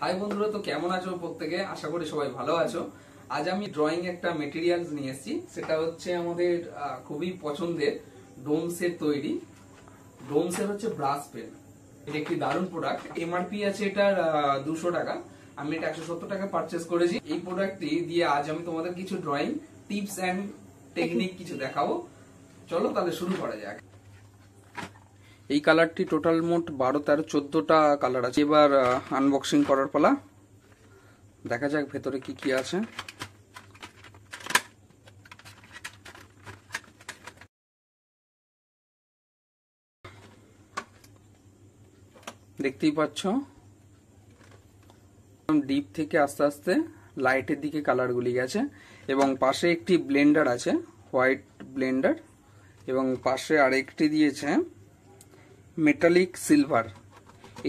High বন্ধুরা, তো কেমন আছো প্রত্যেকে? আশা করি সবাই ভালো আছো। আজ আমি ড্রয়িং একটা মেটেরিয়ালস নিয়ে এসেছি, সেটা হচ্ছে আমাদের খুবই পছন্দের ডোমসের তৈরি। ডোমসের হচ্ছে ব্রাশ পেন। এটা একটি দারুণ প্রোডাক্ট। এমআরপি আছে এটার 200 টাকা। আমি এটা 170 টাকা পারচেস করেছি। এই প্রোডাক্টটি দিয়ে আজ আমি তোমাদের কিছু ড্রয়িং টিপস এন্ড টেকনিক কিছু দেখাবো। চলো তাহলে শুরু করা যাক। এই কালারটি টোটাল মোট 12, 13, 14টা কালার আছে। এবার আনবক্সিং করার পালা। দেখা যাক ভেতরে কি কি আছে। দেখতেই পাচ্ছ ডিপ থেকে আস্তে আস্তে লাইটের দিকে কালারগুলি গেছে, এবং পাশে একটি ব্লেন্ডার আছে, হোয়াইট ব্লেন্ডার, এবং পাশে আরেকটি দিয়েছে মেটালিক সিলভার।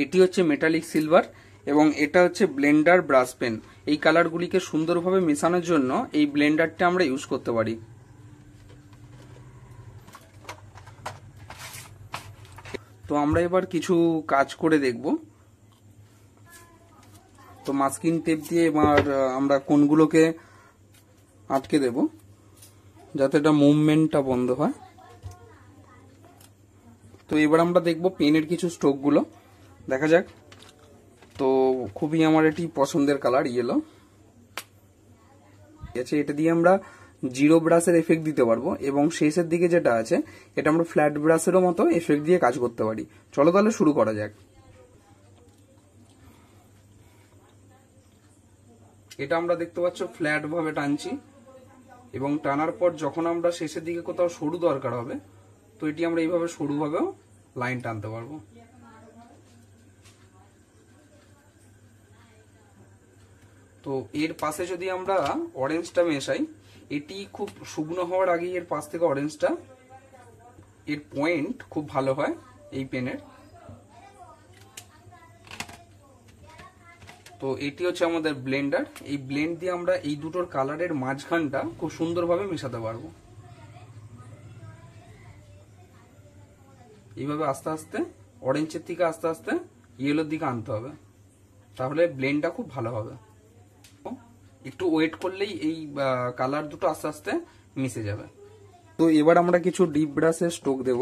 এটি হচ্ছে মেটালিক সিলভার এবং এটা হচ্ছে ব্লেন্ডার ব্রাশ পেন। এই কালারগুলিকে সুন্দরভাবে মেশানোর জন্য এই ব্লেন্ডারটা আমরা ইউজ করতে পারি। তো আমরা এবার কিছু কাজ করে দেখব। তো মাস্কিং টেপ দিয়ে এবার আমরা কোনগুলোকে আটকে দেব যাতে এটা মুভমেন্টটা বন্ধ হয়। তো এবার আমরা দেখব পেনের কিছু স্ট্রোকগুলো। দেখা যাক। তো খুবই আমার এটি পছন্দের কালার, ইয়েলো। এটা দিয়ে আমরা জিরো ব্রাশের এফেক্ট দিতে পারবো, এবং শেষের দিকে যেটা আছে এটা আমরা ফ্ল্যাট ব্রাশেরও মতো এফেক্ট দিয়ে কাজ করতে পারি। চলো তাহলে শুরু করা যাক। এটা আমরা দেখতে পাচ্ছ ফ্ল্যাট ভাবে টানছি, এবং টানার পর যখন আমরা শেষের দিকে কোথাও সরু দরকার হবে তো এটি আমরা এইভাবে সরু ভাবেও লাইন টানতে পারবো। তো এর পাশে যদি আমরা অরেঞ্জটা মেশাই, এটি খুব শুকনো হওয়ার আগেই এর পাশ থেকে অরেঞ্জটা, এর পয়েন্ট খুব ভালো হয় এই পেনের। তো এটি হচ্ছে আমাদের ব্লেন্ডার। এই ব্লেন্ড দিয়ে আমরা এই দুটোর কালারের মাঝখানটা খুব সুন্দরভাবে মেশাতে পারবো। এইভাবে আস্তে আস্তে অরেঞ্জের থেকে আস্তে আস্তে ইয়েলোর দিকে আনতে হবে, তাহলে ব্লেন্ডটা খুব ভালো হবে। একটু ওয়েট করলেই এই কালার দুটো আস্তে আস্তে মিশে যাবে। তো এবার আমরা কিছু ডিপ ব্রাশের স্ট্রোক দেব।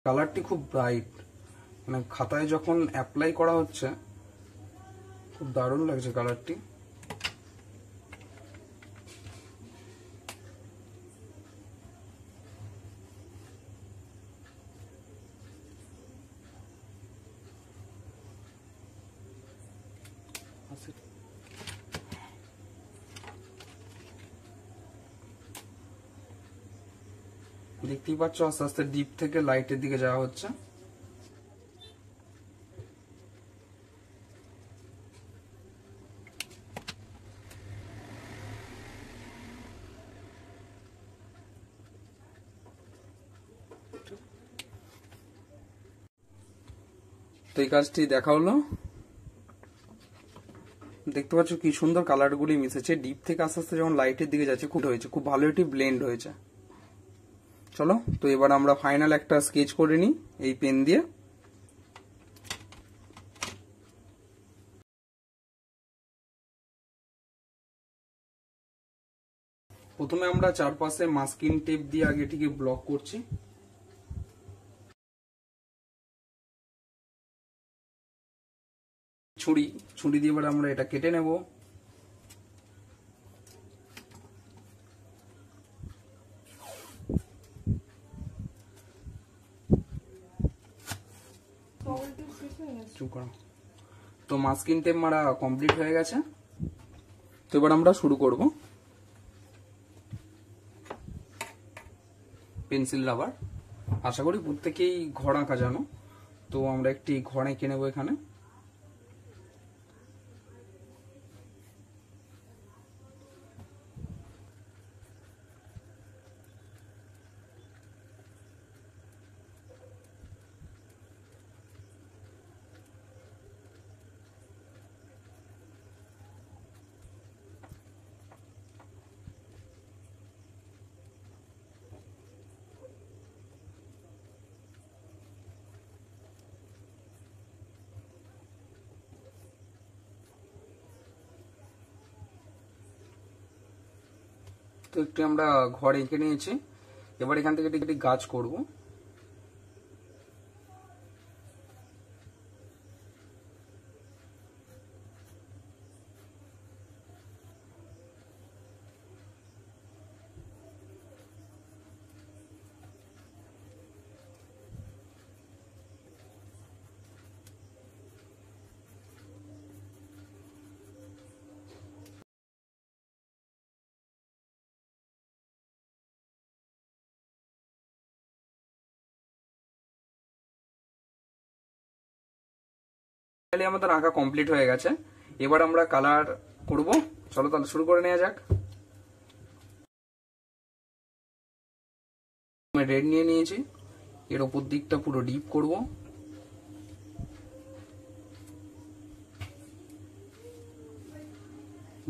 কালারটি খুব ব্রাইট, মানে খাতায় যখন অ্যাপ্লাই করা হচ্ছে খুব দারুণ লাগছে কালারটি। দেখতেই পাচ্ছ আস্তে আস্তে ডিপ থেকে লাইটের দিকে যাওয়া হচ্ছে। তো এই কাজটি দেখা হলো। দেখতে পাচ্ছ কি সুন্দর কালারগুলি মিশেছে। ডিপ থেকে আস্তে আস্তে যখন লাইটের দিকে যাচ্ছে খুব ভালো একটি ব্লেন্ড হয়েছে। চলো তো এবার আমরা ফাইনাল একটা স্কেচ করে নিই এই পেন দিয়ে। প্রথমে আমরা চারপাশে মাস্কিং টেপ দিয়ে আগে এটিকে ব্লক করছি। ছুরি দিয়ে এবার আমরা এটা কেটে নেব। তো মাস্কিং টেপ মারা কমপ্লিট হয়ে গেছে। তো এবার আমরা শুরু করব। পেন্সিল রাবার, আশা করি প্রত্যেকেই ঘর আঁকা জানো। তো আমরা একটি ঘর এঁকে নেব এখানে। তো একটু আমরা ঘর এঁকে নিয়েছি, এবার এখান থেকে একটি গাছ করব। আমাদের আঁকা কমপ্লিট হয়ে গেছে, এবার আমরা কালার করব। চলো তাহলে শুরু করে নেওয়া যাক। রেড নিয়ে নিয়েছি, এর উপর দিকটা পুরো ডিপ করব।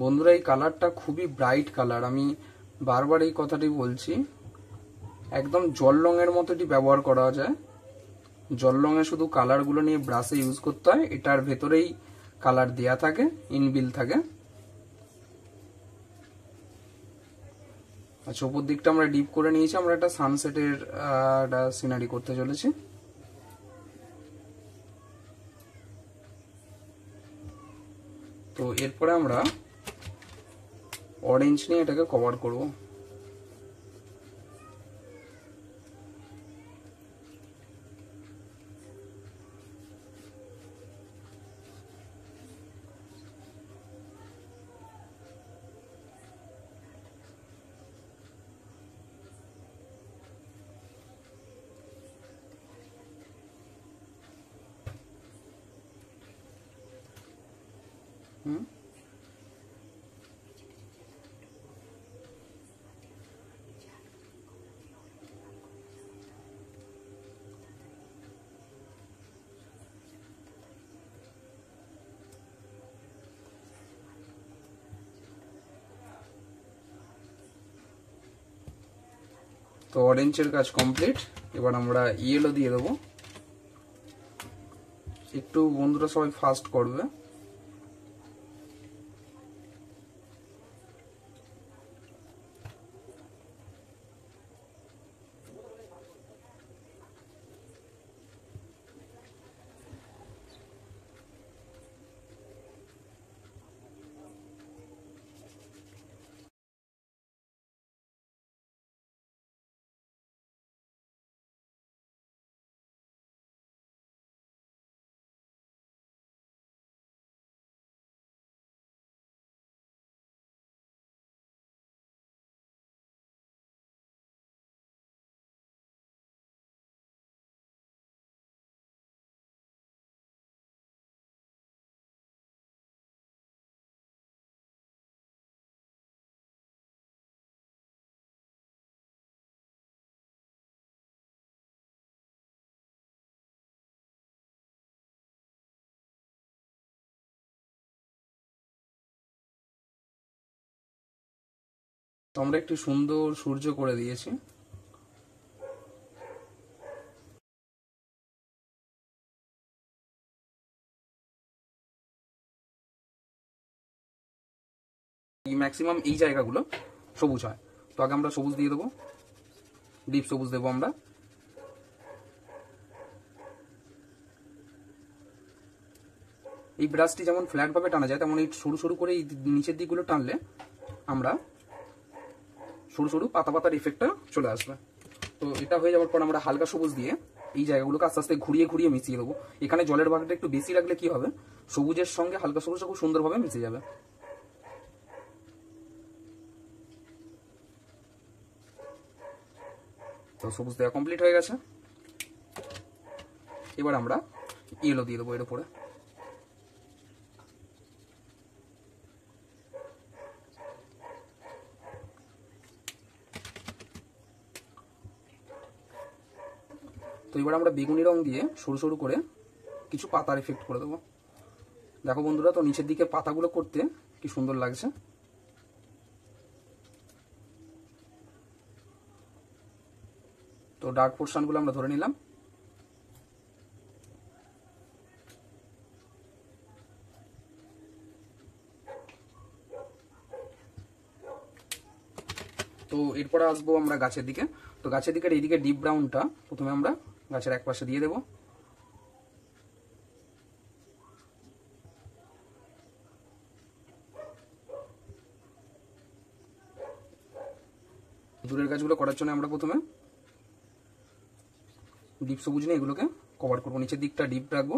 বন্ধুরা এই কালারটা খুবই ব্রাইট কালার, আমি বারবার এই কথাটি বলছি, একদম জল রঙের মতো এটি ব্যবহার করা যায়। জল রঙে শুধু কালারগুলো নিয়ে ব্রাশে ইউজ করতে হয়, এটার ভেতরেই কালার দেয়া থাকে, ইনবিল থাকে। আচ্ছা, উপর দিকটা আমরা ডিপ করে নিয়েছি, আমরা একটা সানসেটের একটা সিনারি করতে চলেছি। তো এরপরে আমরা অরেঞ্জ নিয়ে এটাকে কভার করব। তো অরেঞ্জের কাজ কমপ্লিট, এবার আমরা ইয়েলো দিয়ে দেবো। একটু বন্ধুরা সবাই ফাস্ট করবে। তো আমরা একটি সুন্দর সূর্য করে দিয়েছি। ম্যাক্সিমাম এই জায়গাগুলো সবুজ হয়, তো আগে আমরা সবুজ দিয়ে দেবো, ডিপ সবুজ দেবো আমরা। এই ব্রাশটি যেমন ফ্ল্যাট ভাবে টানা যায়, তেমন এই সরু সরু করে এই নিচের দিকগুলো টানলে আমরা সরু সরু পাতা পাতার ইফেক্টটা চলে আসবে। তো এটা হয়ে যাওয়ার পর আমরা হালকা সবুজ দিয়ে এই জায়গাগুলোকে আস্তে আস্তে ঘুরিয়ে ঘুরিয়ে মিশিয়ে দেবো। এখানে জলের ভাগটা একটু বেশি রাখলে কি হবে, সবুজের সঙ্গে হালকা সবুজটা খুব সুন্দরভাবে মিশে যাবে। তো সবুজ দেওয়া কমপ্লিট হয়ে গেছে, এবার আমরা ইয়েলো দিয়ে দেবো এর উপরে। তো এবার আমরা বেগুনি রং দিয়ে সরু সরু করে কিছু পাতার এফেক্ট করে দেবো। দেখো বন্ধুরা, তো নিচের দিকে পাতাগুলো করতে কি সুন্দর লাগছে। তো ডার্ক পোর্শনগুলো আমরা ধরে নিলাম। তো এরপরে আসবো আমরা গাছের দিকে। তো গাছের দিকের এইদিকে ডিপ ব্রাউনটা প্রথমে আমরা গাছের এক পাশে দিয়ে দেবো। দূরের গাছগুলো করার জন্য আমরা প্রথমে ডিপ সবুজ নিয়ে এগুলোকে কভার করবো, নিচের দিকটা ডিপ রাখবো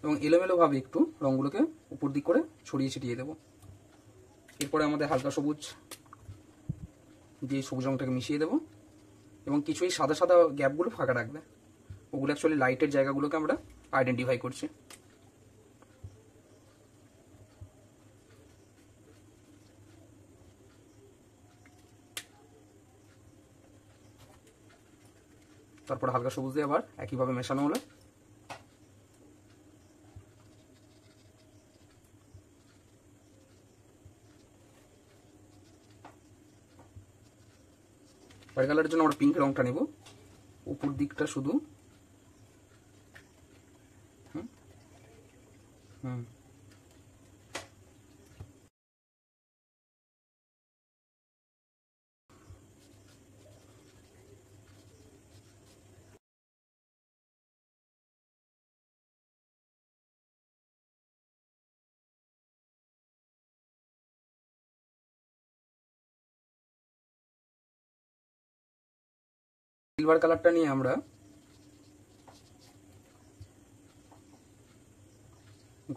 এবং এলোমেলোভাবে একটু রঙগুলোকে উপর দিক করে ছড়িয়ে ছিটিয়ে দেবো। এরপরে আমাদের হালকা সবুজ দিয়ে সবুজ রঙটাকে মিশিয়ে দেবো এবং কিছু এই সাদা সাদা গ্যাপগুলো ফাঁকা রাখবে, ওগুলো অ্যাকচুয়ালি লাইটের জায়গাগুলোকে আমরা আইডেন্টিফাই করছি। তারপর হালকা সবুজ দিয়ে আবার একইভাবে মেশানো হলো। হোয়াইট কালারের জন্য আমরা পিঙ্ক রংটা নেব, উপর দিকটা শুধু সিলভার কালারটা নিয়ে আমরা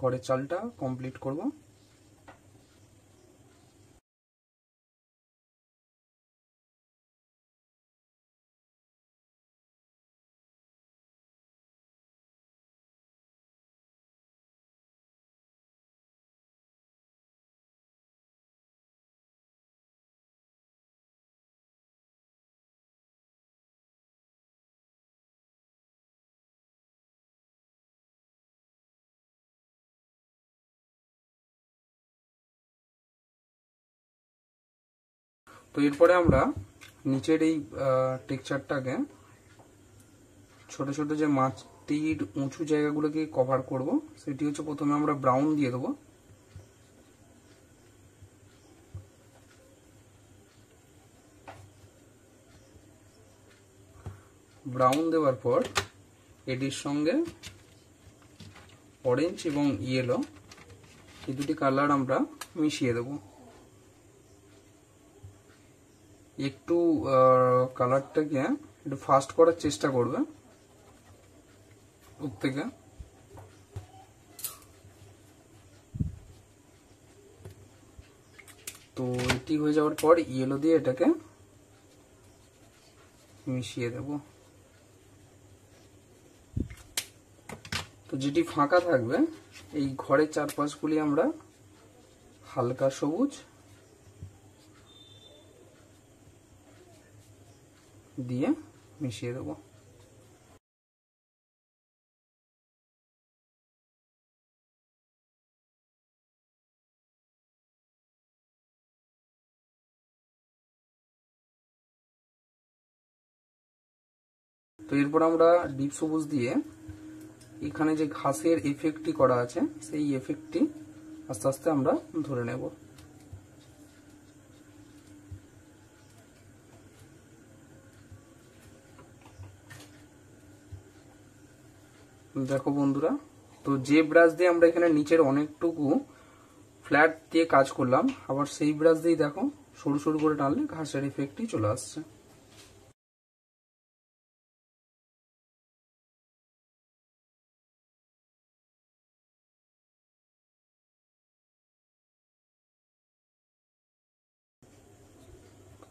ঘরের চালটা কমপ্লিট করব। তো এরপরে আমরা নিচের এই টেক্সচারটাকে ছোট ছোট যে মাটির উঁচু জায়গাগুলোকে কভার করব, সেটি হচ্ছে প্রথমে আমরা ব্রাউন দিয়ে দেবো। ব্রাউন দেওয়ার পর এটির সঙ্গে অরেঞ্জ এবং ইয়েলো এই দুটি কালার আমরা মিশিয়ে দেব। একটু কালারটাকে একটু ফাস্ট করার চেষ্টা করবে উপর থেকে। তো এটি হয়ে যাওয়ার পর ইয়েলো দিয়ে এটাকে মিশিয়ে দেব। তো যেটি ফাঁকা থাকবে এই ঘরের চারপাশগুলি আমরা হালকা সবুজ দিয়ে মিশিয়ে দেব। তো এরপর আমরা ডিপ সবুজ দিয়ে এখানে যে ঘাসের এফেক্টটি করা আছে সেই এফেক্টটি আস্তে আস্তে আমরা ধরে নেব। দেখো বন্ধুরা, তো যে ব্রাশ দিয়ে আমরা এখানে নিচের অনেকটুকু ফ্ল্যাট দিয়ে কাজ করলাম, আবার সেই ব্রাশ দিয়ে দেখো সরু সরু করে টানলে ঘাসের এফেক্টই চলে আসছে।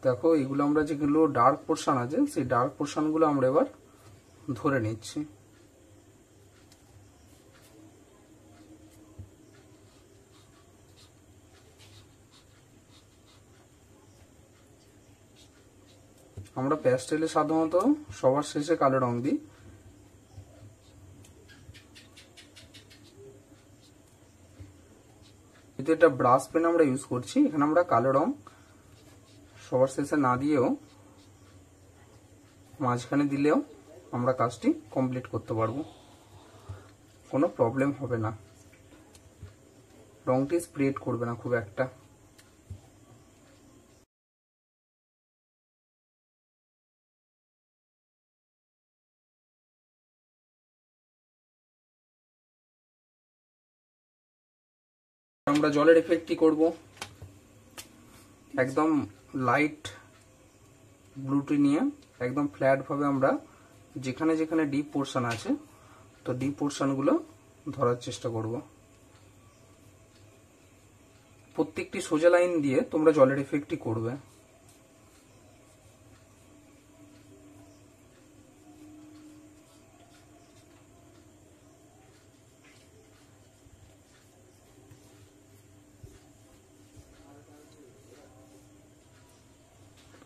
দেখো এগুলো আমরা যেগুলো ডার্ক পোর্শন আছে সেই ডার্ক পোর্শন গুলো আমরা এবার ধরে নিচ্ছি। আমরা প্যাস্টেলে সাধারণত সবার শেষে কালো রং দিই, কিন্তু এটা ব্রাশ পেন আমরা ইউজ করছি, এখানে আমরা কালো রং সবার শেষে না দিয়েও মাঝখানে দিলেও আমরা কাজটি কমপ্লিট করতে পারবো, কোনো প্রবলেম হবে না, রংটি স্প্রেড করবে না খুব একটা। আমরা জলের এফেক্টটি করব। একদম লাইট ব্লুটি নিয়ে একদম ফ্ল্যাট ভাবে আমরা যেখানে যেখানে ডিপ পোর্শন আছে তো ডিপ পোর্শনগুলো ধরার চেষ্টা করব। প্রত্যেকটি সোজা লাইন দিয়ে তোমরা জলের এফেক্টটি করবে।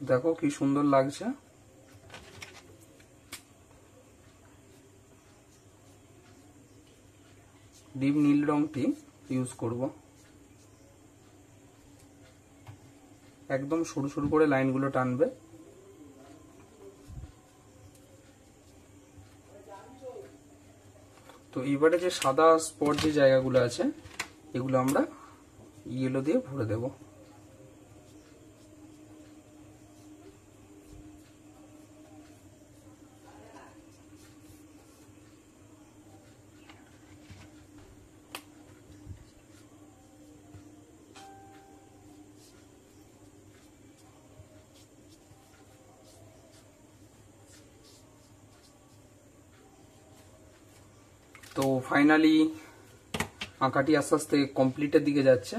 দেখো কি সুন্দর লাগছে। ডিপ নীল রংটি ইউজ করব। একদম সরু সরু করে লাইনগুলো টানবে। তো এবারে যে সাদা স্পট যে জায়গাগুলো আছে এগুলো আমরা ইয়েলো দিয়ে ভরে দেব। তো ফাইনালি আঁকাটি আস্তে আস্তে কমপ্লিটের দিকে যাচ্ছে।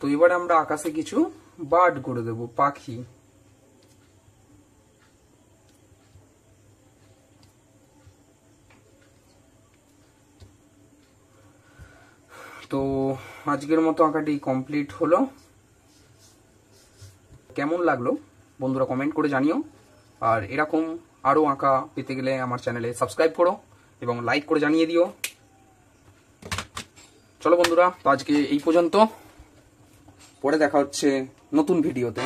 তো এবারে আমরা আকাশে কিছু বার্ড করে দেব, পাখি। তো আজকের মতো আঁকাটি কমপ্লিট হলো। কেমন লাগলো বন্ধুরা কমেন্ট করে জানিও। আর এরকম আরো আঁকা পেতে গেলে আমার চ্যানেলে সাবস্ক্রাইব করো এবং লাইক করে জানিয়ে দিও। চলো বন্ধুরা, তো আজকে এই পর্যন্ত। পরে দেখা হচ্ছে নতুন ভিডিওতে।